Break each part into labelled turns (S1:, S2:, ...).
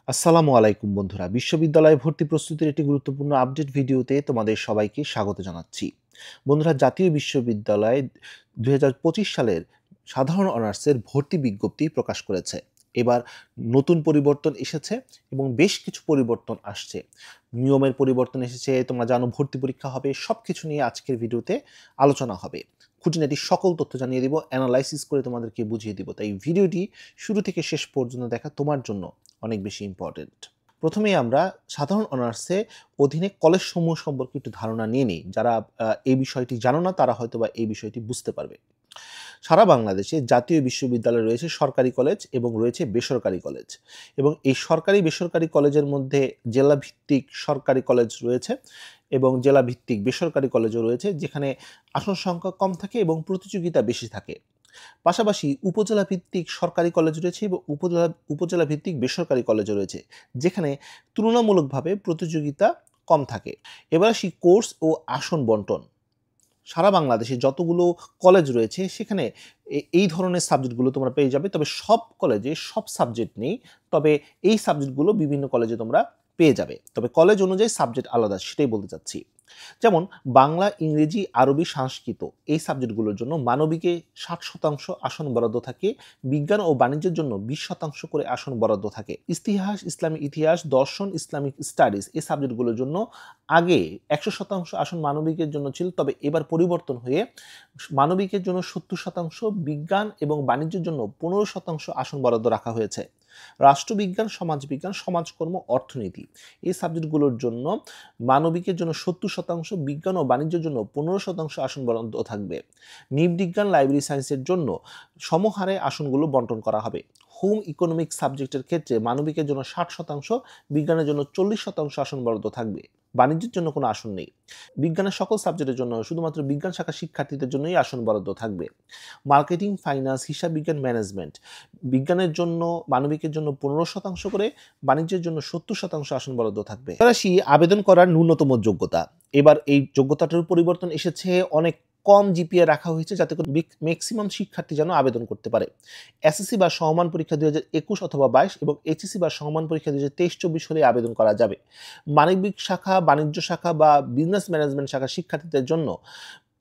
S1: আসসালামু আলাইকুম বন্ধুরা। বিশ্ববিদ্যালয়ে ভর্তি প্রস্তুতির একটি গুরুত্বপূর্ণ আপডেট ভিডিওতে তোমাদের সবাইকে স্বাগত জানাচ্ছি। বন্ধুরা, জাতীয় বিশ্ববিদ্যালয় ২০২৫ সালের সাধারণ অনার্সের ভর্তি বিজ্ঞপ্তি প্রকাশ করেছে। এবার নতুন পরিবর্তন এসেছে এবং বেশ কিছু পরিবর্তন আসছে। নিয়মের পরিবর্তন এসেছে, তোমরা জানো ভর্তি পরীক্ষা হবে। সবকিছু নিয়ে আজকের ভিডিওতে আলোচনা হবে। খুঁটিনাটি সকল তথ্য জানিয়ে দিব, অ্যানালাইসিস করে তোমাদেরকে বুঝিয়ে দিব। তাই ভিডিওটি শুরু থেকে শেষ পর্যন্ত দেখা তোমার জন্য অনেক বেশি ইম্পর্টেন্ট। প্রথমেই আমরা সাধারণ অনার্সে অধীনে কলেজ সমূহ সম্পর্কে একটু ধারণা নিয়ে নিই। যারা এই বিষয়টি জানো না তারা হয়তোবা এই বিষয়টি বুঝতে পারবে। সারা বাংলাদেশে জাতীয় বিশ্ববিদ্যালয় রয়েছে সরকারি কলেজ এবং রয়েছে বেসরকারি কলেজ, এবং এই সরকারি বেসরকারি কলেজের মধ্যে জেলা ভিত্তিক সরকারি কলেজ রয়েছে এবং জেলা ভিত্তিক বেসরকারি কলেজও রয়েছে, যেখানে আসন সংখ্যা কম থাকে এবং প্রতিযোগিতা বেশি থাকে। পাশাপাশি উপজেলা ভিত্তিক সরকারি কলেজ রয়েছে এবং উপজেলা ভিত্তিক বেসরকারি কলেজও রয়েছে, যেখানে তুলনামূলকভাবে প্রতিযোগিতা কম থাকে। এবার আসি কোর্স ও আসন বন্টন। সারা বাংলাদেশে যতগুলো কলেজ রয়েছে সেখানে এই ধরনের সাবজেক্টগুলো তোমরা পেয়ে যাবে, তবে সব কলেজে সব সাবজেক্ট নেই। তবে এই সাবজেক্টগুলো বিভিন্ন কলেজে তোমরা পেয়ে যাবে, তবে কলেজ অনুযায়ী সাবজেক্ট আলাদা, সেটাই বলতে চাচ্ছি। যেমন বাংলা, ইংরেজি, আরবি, সংস্কৃত এই সাবজেক্টগুলোর জন্য মানবিকে 60% আসন বরাদ্দ থাকে, বিজ্ঞান ও বাণিজ্যের জন্য 20% করে আসন বরাদ্দ থাকে। ইতিহাস, ইসলামিক ইতিহাস, দর্শন, ইসলামিক স্টাডিজ এই সাবজেক্টগুলোর জন্য আগে 100% আসন মানবিকের জন্য ছিল, তবে এবার পরিবর্তন হয়ে মানবিকের জন্য 70%, বিজ্ঞান এবং বাণিজ্যের জন্য 15% আসন বরাদ্দ রাখা হয়েছে। রাষ্ট্রবিজ্ঞান, সমাজবিজ্ঞান, সমাজকর্ম, অর্থনীতি এই সাবজেক্টগুলোর জন্য মানবিকের জন্য 70%, বিজ্ঞান ও বাণিজ্যের জন্য 15% আসন বরাদ্দ থাকবে। নৃবিজ্ঞান, লাইব্রেরি সায়েন্সের জন্য সমহারে আসনগুলো বন্টন করা হবে। হোম ইকোনমিক সাবজেক্টের ক্ষেত্রে মানবিকের জন্য 60%, বিজ্ঞানের জন্য 40% আসন বরাদ্দ থাকবে। বাণিজ্যের জন্য কোনো আসন নেই। বিজ্ঞানের সকল সাবজেক্টের জন্য শুধুমাত্র বিজ্ঞান শাখা শিক্ষার্থীদের জন্যই আসন বরাদ্দ থাকবে। মার্কেটিং, ফাইন্যান্স, হিসাব বিজ্ঞান, ম্যানেজমেন্ট বিজ্ঞানের জন্য মানবিকের জন্য 15% করে, বাণিজ্যের জন্য 70% আসন বরাদ্দ থাকবে। এবার আসি আবেদন করার ন্যূনতম যোগ্যতা। এবার এই যোগ্যতাটার পরিবর্তন এসেছে, অনেক কম জিপিএ রাখা হয়েছে যাতে করে ম্যাক্সিমাম শিক্ষার্থী যেন আবেদন করতে পারে। এসএসসি বা সমমান পরীক্ষা 2021 অথবা 22 এবং এইচএসসি বা সমমান পরীক্ষা 2023-24 হলে আবেদন করা যাবে। মানবিক শাখা, বাণিজ্য শাখা বা বিজনেস ম্যানেজমেন্ট শাখা শিক্ষার্থীদের জন্য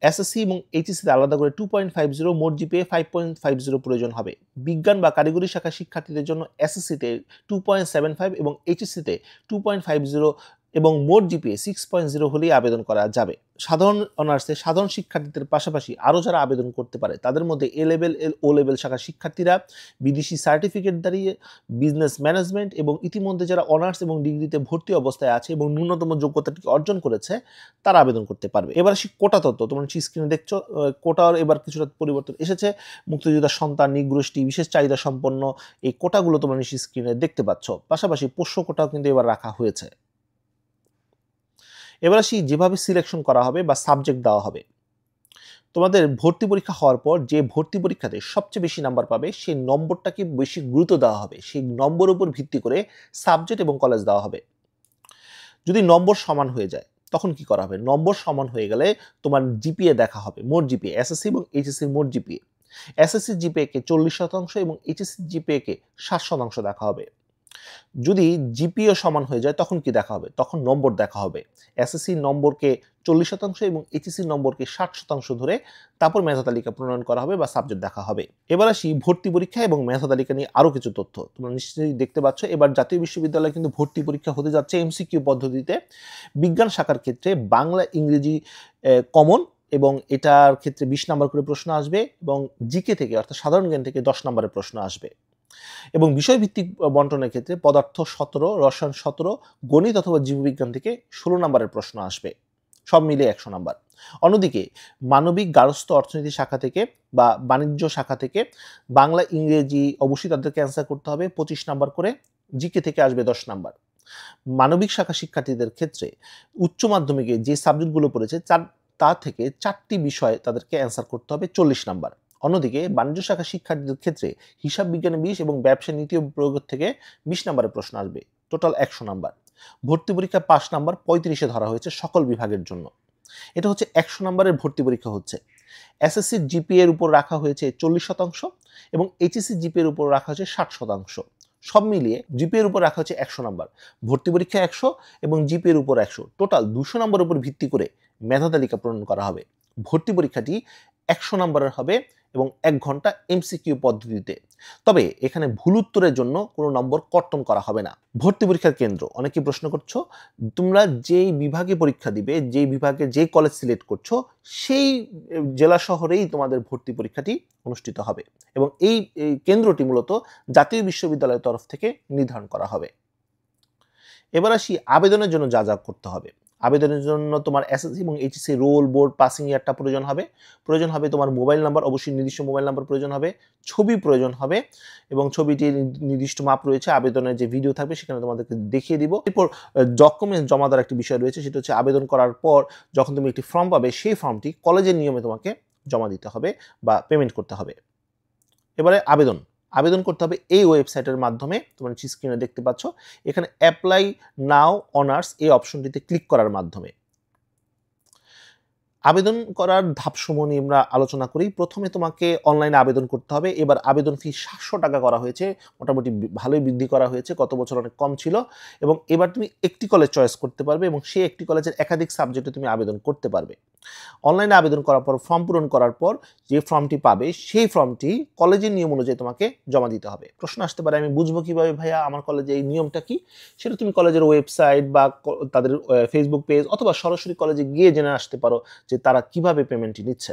S1: এসএসসি এবং এইচএসসিতে আলাদা করে 2.50, মোট জিপিএ 5.50 প্রয়োজন হবে। বিজ্ঞান বা কারিগরি শাখা শিক্ষার্থীদের জন্য এসএসসিতে 2.75 এবং এইচএসসিতে 2.50 এবং মোট জিপিএ 6.0 হলেই আবেদন করা যাবে। সাধারণ অনার্সে সাধারণ শিক্ষার্থীদের পাশাপাশি আরও যারা আবেদন করতে পারে তাদের মধ্যে এ লেভেল, ও লেভেল শাখা শিক্ষার্থীরা, বিদেশি সার্টিফিকেট দাঁড়িয়ে বিজনেস ম্যানেজমেন্ট এবং ইতিমধ্যে যারা অনার্স এবং ডিগ্রিতে ভর্তি অবস্থায় আছে এবং ন্যূনতম যোগ্যতাটি অর্জন করেছে তারা আবেদন করতে পারবে। এবার আসি কোটা তত্ত্ব। তোমরা স্ক্রিনে দেখছো কোটার এবার কিছুটা পরিবর্তন এসেছে। মুক্তিযোদ্ধার সন্তান, নিগোষ্ঠী, বিশেষ চাহিদা সম্পন্ন এই কোটাগুলো তোমরা নিশ্চয়ই স্ক্রিনে দেখতে পাচ্ছ। পাশাপাশি পোষ্য কোটাও কিন্তু এবার রাখা হয়েছে। এবার আসি যেভাবে সিলেকশন করা হবে বা সাবজেক্ট দেওয়া হবে। তোমাদের ভর্তি পরীক্ষা হওয়ার পর যে ভর্তি পরীক্ষাতে সবচেয়ে বেশি নাম্বার পাবে সেই নম্বরটাকে বেশি গুরুত্ব দেওয়া হবে। সেই নম্বর উপর ভিত্তি করে সাবজেক্ট এবং কলেজ দেওয়া হবে। যদি নম্বর সমান হয়ে যায় তখন কি করা হবে? নম্বর সমান হয়ে গেলে তোমার জিপিএ দেখা হবে, মোট জিপিএ, এসএসসি এবং এইচএসসির মোট জিপিএ। এসএসসি জিপিএ কে 40% এবং এইচএসসি জিপিএ কে 60% দেখা হবে। যদি জিপিও সমান হয়ে যায় তখন কি দেখা হবে? তখন নম্বর দেখা হবে। এসএসসি নম্বরকে 40% এবং এইচএসসি নম্বরকে 60% ধরে তারপর মেধা তালিকা প্রণয়ন করা হবে বা সাবজেক্ট দেখা হবে। এবার আসি ভর্তি পরীক্ষা এবং মেধা তালিকা নিয়ে আরও কিছু তথ্য। তোমরা নিশ্চয়ই দেখতে পাচ্ছ এবার জাতীয় বিশ্ববিদ্যালয়ে কিন্তু ভর্তি পরীক্ষা হতে যাচ্ছে এমসিকিউ পদ্ধতিতে। বিজ্ঞান শাখার ক্ষেত্রে বাংলা, ইংরেজি কমন এবং এটার ক্ষেত্রে 20 নাম্বার করে প্রশ্ন আসবে এবং জিকে থেকে অর্থাৎ সাধারণ জ্ঞান থেকে 10 নাম্বারের প্রশ্ন আসবে। এবং বিষয়ভিত্তিক বন্টনের ক্ষেত্রে পদার্থ 17, রসায়ন 17, গণিত অথবা জীববিজ্ঞান থেকে 16 নাম্বারের প্রশ্ন আসবে, সব মিলে 100 নাম্বার। অন্যদিকে মানবিক, গার্হস্থ্য অর্থনীতি শাখা থেকে বা বাণিজ্য শাখা থেকে বাংলা, ইংরেজি অবশ্যই তাদেরকে অ্যান্সার করতে হবে 25 নাম্বার করে, জিকে থেকে আসবে 10 নাম্বার। মানবিক শাখা শিক্ষার্থীদের ক্ষেত্রে উচ্চ মাধ্যমিকে যে সাবজেক্টগুলো পড়েছে তা থেকে 4টি বিষয় তাদেরকে অ্যান্সার করতে হবে 40 নাম্বার। অন্যদিকে বাণিজ্য শাখা শিক্ষার্থীদের ক্ষেত্রে হিসাব বিজ্ঞানে 20 এবং ব্যবসা নীতি ও প্রয়োগ থেকে 20 নাম্বারের প্রশ্ন আসবে, টোটাল 100 নাম্বার। ভর্তি পরীক্ষা পাস নাম্বার 35-এ ধরা হয়েছে সকল বিভাগের জন্য। এটা হচ্ছে 100 নাম্বারের ভর্তি পরীক্ষা হচ্ছে। এসএসসির জিপিএ এর উপর রাখা হয়েছে 40% এবং এইচএসসি জিপিএ এর উপর রাখা হয়েছে 60%। সব মিলিয়ে জিপিএর উপর রাখা হচ্ছে 100 নাম্বার। ভর্তি পরীক্ষা 100 এবং জিপিএর উপর 100, টোটাল 200 নাম্বারের উপর ভিত্তি করে মেধা তালিকা প্রণয়ন করা হবে। ভর্তি পরীক্ষাটি 100 নাম্বারের হবে এবং 1 ঘন্টা এমসিকিউ পদ্ধতিতে। তবে এখানে ভুল উত্তরের জন্য কোনো নম্বর কর্তন করা হবে না। ভর্তি পরীক্ষার কেন্দ্র, অনেকেই প্রশ্ন করছো, তোমরা যেই বিভাগে পরীক্ষা দিবে, যেই বিভাগে যে কলেজ সিলেক্ট করছো, সেই জেলা শহরেই তোমাদের ভর্তি পরীক্ষাটি অনুষ্ঠিত হবে এবং এই কেন্দ্রটি মূলত জাতীয় বিশ্ববিদ্যালয়ের তরফ থেকে নির্ধারণ করা হবে। এবার আসি আবেদনের জন্য যা যা করতে হবে। আবেদনের জন্য তোমার এসএসসি এবং এইচএসসি রোল, বোর্ড, পাসিং ইয়ারটা প্রয়োজন হবে তোমার মোবাইল নাম্বার, অবশ্যই নির্দিষ্ট মোবাইল নাম্বার প্রয়োজন হবে, ছবি প্রয়োজন হবে এবং ছবিটির নির্দিষ্ট মাপ রয়েছে। আবেদনের যে ভিডিও থাকবে সেখানে তোমাদেরকে দেখিয়ে দিব। এরপর ডকুমেন্ট জমা দেওয়ার একটি বিষয় রয়েছে, সেটা হচ্ছে আবেদন করার পর যখন তুমি একটি ফর্ম পাবে, সেই ফর্মটি কলেজের নিয়মে তোমাকে জমা দিতে হবে বা পেমেন্ট করতে হবে। এবারে আবেদন করতে হবে এই ওয়েবসাইটের মাধ্যমে। তোমরা স্ক্রিনে দেখতে পাচ্ছ, এখানে অ্যাপ্লাই নাও অনার্স এই অপশনটিতে ক্লিক করার মাধ্যমে আবেদন করার ধাপসমূহ নিয়ে আমরা আলোচনা করি। প্রথমে তোমাকে অনলাইনে আবেদন করতে হবে। এবার আবেদন ফি 700 টাকা করা হয়েছে, মোটামুটি ভালোই বৃদ্ধি করা হয়েছে, গত বছর অনেক কম ছিল। এবং এবার তুমি একটি কলেজ চয়েস করতে পারবে এবং সেই একটি কলেজের একাধিক সাবজেক্টে তুমি আবেদন করতে পারবে। অনলাইনে আবেদন করার পর, ফর্ম পূরণ করার পর যে ফর্মটি পাবে, সেই ফর্মটি কলেজের নিয়ম অনুযায়ী তোমাকে জমা দিতে হবে। প্রশ্ন আসতে পারে, আমি বুঝবো কিভাবে ভাইয়া আমার কলেজে এই নিয়মটা কি? সেটা তুমি কলেজের ওয়েবসাইট বা তাদের ফেসবুক পেজ অথবা সরাসরি কলেজে গিয়ে জেনে আসতে পারো যে তারা কিভাবে পেমেন্টটি নিচ্ছে।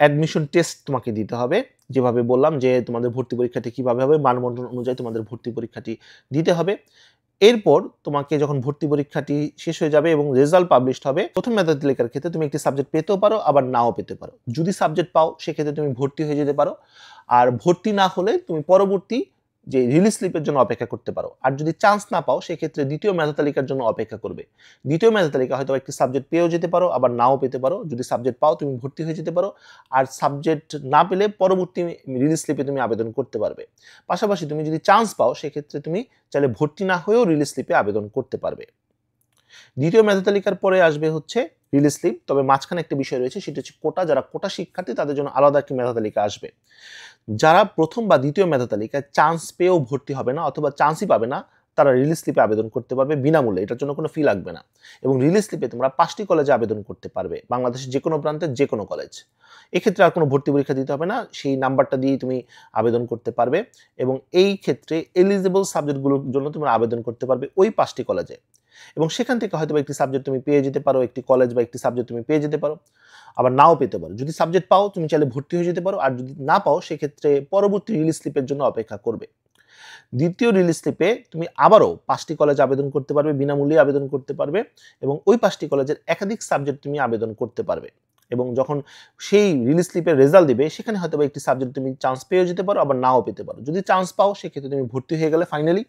S1: অ্যাডমিশন টেস্ট তোমাকে দিতে হবে, যেভাবে বললাম যে তোমাদের ভর্তি পরীক্ষাটি কিভাবে হবে, মানবন্ধন অনুযায়ী তোমাদের ভর্তি পরীক্ষাটি দিতে হবে। এরপর তোমাকে যখন ভর্তি পরীক্ষাটি শেষ হয়ে যাবে এবং রেজাল্ট পাবলিশড হবে, প্রথম মেধা তালিকার ক্ষেত্রে তুমি একটি সাবজেক্ট পেতেও পারো, আবার নাও পেতে পারো। যদি সাবজেক্ট পাও সেক্ষেত্রে তুমি ভর্তি হয়ে যেতে পারো, আর ভর্তি না হলে তুমি পরবর্তী যে রিলিজ স্লিপের জন্য অপেক্ষা করতে পারো। আর যদি চান্স না পাও সেক্ষেত্রে দ্বিতীয় মেধা তালিকার জন্য অপেক্ষা করবে। দ্বিতীয় মেধা তালিকা হয়তো একটি সাবজেক্ট পেয়েও যেতে পারো, আবার নাও পেতে পারো। যদি সাবজেক্ট পাও তুমি ভর্তি হয়ে যেতে পারো, আর সাবজেক্ট না পেলে পরবর্তী রিলিজ স্লিপে তুমি আবেদন করতে পারবে। পাশাপাশি তুমি যদি চান্স পাও সেক্ষেত্রে তুমি চাইলে ভর্তি না হয়েও রিলিজ স্লিপে আবেদন করতে পারবে। দ্বিতীয় মেধা তালিকার পরে আসবে হচ্ছে রিলিজ স্লিপ। তবে মাঝখানে একটা বিষয় রয়েছে, সেটা হচ্ছে কোটা। যারা কোটা শিক্ষার্থী তাদের জন্য আলাদা একটি মেধা তালিকা আসবে। যারা প্রথম বা দ্বিতীয় মেধা তালিকায় চান্স পেয়েও ভর্তি হবে না অথবা চান্সই পাবে না, তারা রিলিজ স্লিপে আবেদন করতে পারবে বিনামূল্যে, এটার জন্য কোনো ফি লাগবে না। এবং রিলিজ স্লিপে তোমরা 5টি কলেজে আবেদন করতে পারবে, বাংলাদেশের যে কোনো প্রান্তের যে কোনো কলেজ। এক্ষেত্রে আর কোনো ভর্তি পরীক্ষা দিতে হবে না, সেই নাম্বারটা দিয়েই তুমি আবেদন করতে পারবে। এবং এই ক্ষেত্রে এলিজিবল সাবজেক্টগুলোর জন্য তোমরা আবেদন করতে পারবে ওই 5টি কলেজে, এবং সেখান থেকে হয়তো একটি সাবজেক্ট তুমি পেয়ে যেতে পারো, একটি কলেজ বা একটি সাবজেক্ট তুমি পেয়ে যেতে পারো, আবার নাও পেতে পারো। যদি সাবজেক্ট পাও তুমি চাইলে ভর্তি হয়ে যেতে পারো, আর যদি না পাও সেক্ষেত্রে পরবর্তী রিলিজ স্লিপের জন্য অপেক্ষা করবে। দ্বিতীয় রিলিজ স্লিপে তুমি আবারও 5টি কলেজ আবেদন করতে পারবে, বিনামূল্যে আবেদন করতে পারবে, এবং ওই 5টি কলেজের একাধিক সাবজেক্ট তুমি আবেদন করতে পারবে। এবং যখন সেই রিলিজ স্লিপের রেজাল্ট দিবে সেখানে হয়তো একটি সাবজেক্ট তুমি চান্স পেয়েও যেতে পারো, আবার নাও পেতে পারো। যদি চান্স পাও সেক্ষেত্রে তুমি ভর্তি হয়ে গেলে ফাইনালি,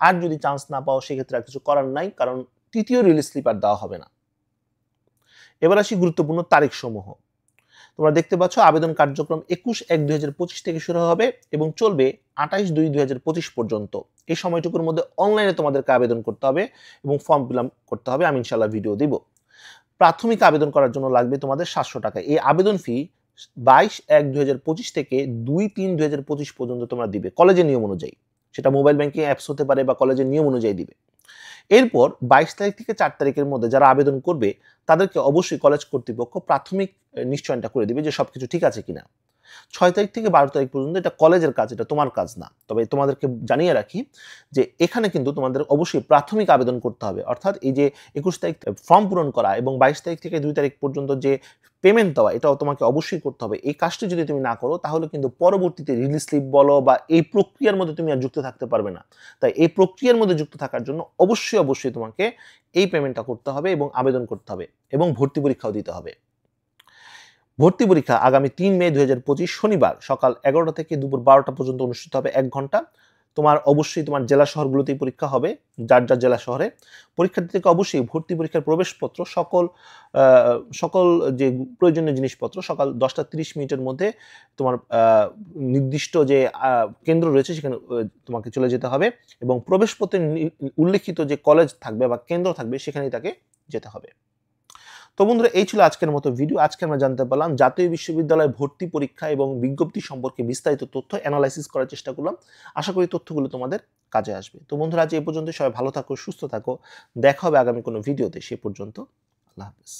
S1: আর যদি চান্স না পাও সেক্ষেত্রে আর কিছু করার নাই, কারণ তৃতীয় রিলিজ স্লিপ আর দেওয়া হবে না। এবার আসি গুরুত্বপূর্ণ তারিখ সমূহ। তোমরা দেখতে পাচ্ছ আবেদন কার্যক্রম 21/1/2025 থেকে শুরু হবে এবং চলবে 28/2/2025 পর্যন্ত। এই সময়টুকুর মধ্যে অনলাইনে তোমাদেরকে আবেদন করতে হবে এবং ফর্ম ফিল আপ করতে হবে। আমি ইনশাল্লাহ ভিডিও দিব। প্রাথমিক আবেদন করার জন্য লাগবে তোমাদের 700 টাকা। এই আবেদন ফি 22/1/2025 থেকে 2/3/2025 পর্যন্ত তোমরা দিবে কলেজের নিয়ম অনুযায়ী। সেটা মোবাইল ব্যাংকিং অ্যাপস হতে পারে বা কলেজের নিয়ম অনুযায়ী দিবে। এরপর 22 তারিখ থেকে 4 তারিখের মধ্যে যারা আবেদন করবে তাদেরকে অবশ্যই কলেজ কর্তৃপক্ষ প্রাথমিক নিশ্চয়তা করে দিবে যে সবকিছু ঠিক আছে কিনা। 6 তারিখ থেকে 12 তারিখ পর্যন্ত এটা কলেজের কাজ, এটা তোমার কাজ না। তবে তোমাদেরকে জানিয়ে রাখি যে এখানে কিন্তু তোমাদের অবশ্যই প্রাথমিক আবেদন করতে হবে, অর্থাৎ এই যে 21 তারিখ ফর্ম পূরণ করা এবং 22 তারিখ থেকে 2 তারিখ পর্যন্ত যে পেমেন্ট দেওয়া, এটাও তোমাকে অবশ্যই করতে হবে। এই কাজটি যদি তুমি না করো তাহলে কিন্তু পরবর্তীতে রিলিজ স্লিপ বলো বা এই প্রক্রিয়ার মধ্যে তুমি আর যুক্ত থাকতে পারবে না। তাই এই প্রক্রিয়ার মধ্যে যুক্ত থাকার জন্য অবশ্যই তোমাকে এই পেমেন্টটা করতে হবে এবং আবেদন করতে হবে এবং ভর্তি পরীক্ষাও দিতে হবে। ভর্তি পরীক্ষা আগামী 3 মে 2025 শনিবার সকাল 11টা থেকে দুপুর 12টা পর্যন্ত অনুষ্ঠিত হবে, 1 ঘন্টা। অবশ্যই তোমার জেলা শহরগুলোতেই পরীক্ষা হবে, যার যার জেলা শহরে। পরীক্ষার্থীদেরকে অবশ্যই ভর্তি পরীক্ষার প্রবেশপত্র সকল যে প্রয়োজনীয় জিনিসপত্র সকাল 10টা 30 মিনিটের মধ্যে তোমার নির্দিষ্ট যে কেন্দ্র রয়েছে সেখানে তোমাকে চলে যেতে হবে, এবং প্রবেশপত্রে উল্লেখিত যে কলেজ থাকবে বা কেন্দ্র থাকবে সেখানেই তাকে যেতে হবে। তো বন্ধুরা, এই ছিল আজকের মতো ভিডিও। আজকে আমরা জানতে পারলাম জাতীয় বিশ্ববিদ্যালয় ভর্তি পরীক্ষা এবং বিজ্ঞপ্তি সম্পর্কে বিস্তারিত তথ্য এনালাইসিস করার চেষ্টা করলাম। আশা করি তথ্যগুলো তোমাদের কাজে আসবে। তো বন্ধুরা, আজ এই পর্যন্ত। সবাই ভালো থাকো, সুস্থ থাকো। দেখা হবে আগামী কোনো ভিডিওতে। সে পর্যন্ত আল্লাহ হাফেজ।